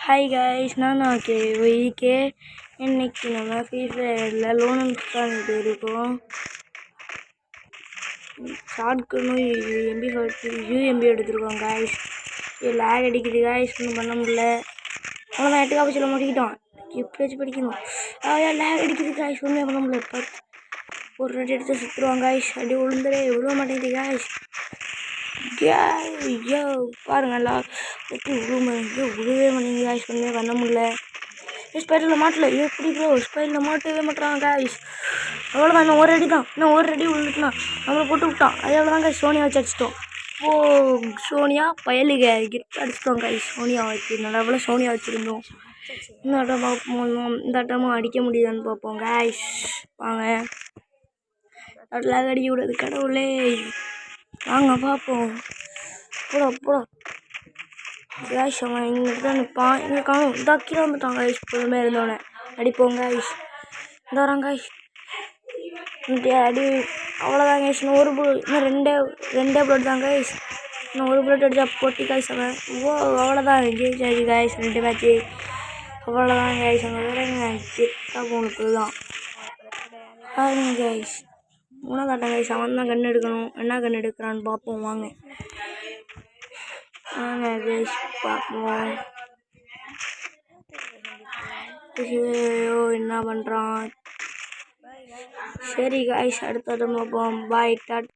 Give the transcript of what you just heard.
Hi guys, நான் okay YK. இன்னைக்கு நம்ம ஃப்ரீ ஃபயரில் லோன் உட்காந்துட்டு இருக்கோம். ஷார்ட்கனும் யூஎம்பி எடுத்துருக்கோம் காய்ஸ். இது லேக் அடிக்குது காய்ஸ், ஒன்றும் பண்ண முடியல. அவ்வளோதான், 8 காப்பிச்சில் மாட்டிக்கிட்டோம். எப்படியாச்சும் படிக்கணும். லேக் அடிக்குது காய்ஸ், ஒன்றுமே பண்ண முடியல. ஒரு ரெண்டு எடுத்து சுற்றுருவாங்க காய்ஸ். அப்படியே விழுவ மாட்டேங்குது காய்ஸ். ஐயோ பாருங்களா, எப்படி விழுவே மாட்டேங்குது காய்ஸ், ஒன்றுமே பண்ண முடியல. ஸ்பைரில் மாட்டல, எப்படி ப்ரோ ஸ்பைரில் மாட்டவே மாட்டுறாங்க காய்ஸ். அவ்வளோதான், இன்னும் ஒரு அடி விழுந்துட்டுனா நம்மளை போட்டு விட்டான். அதே தான் காய்ஸ், சோனியா வச்சு அடிச்சிட்டோம். சோனியா பயலுக கிட்ட அடிச்சிட்டோம் காய்ஸ். சோனியா வச்சு நல்ல சோனியா வச்சுருந்தோம். இந்த ஆட்டமும் அடிக்க முடியுதான்னு பார்ப்போம் காய்ஸ். வாங்க, அடிக்க விடாது கடவுளே. வாங்க பார்ப்போம். போடா காய்ஸ், அவன் இங்கே தான் நிற்பான். இங்கே காணும், கீழே வந்துட்டான் காய்ஸ். பொறுமையாக இருந்தவனே அடிப்போம் காய்ஸ். இந்த வரான் காய்ஸ். அடி அவ்வளோதான் காய்ஸ். இன்னும் ரெண்டே புல்லட் தான் காய்ஸ். இன்னும் ஒரு புல்லட் அடிச்சா போட்டி காய்ஸ். அவன் அவ்வளோதான் ஜெயிச்சாச்சு காய்ஸ். 2 மேட்ச்சு அவ்வளோதான் காய்ஸ். அங்கே வேறங்க செத்தா போனது தான் பாருங்க காய்ஸ். 3ஆவது ஆட்டம் காய்ஸ். அவன் தான் கண் எடுக்கணும். என்ன கண் எடுக்கிறான்னு பார்ப்போம் வாங்க. பார்ப்போம். என்ன பண்ணுறான்? சரி காய்ஸ், அடுத்த பார்ப்போம். பாய் டாட்.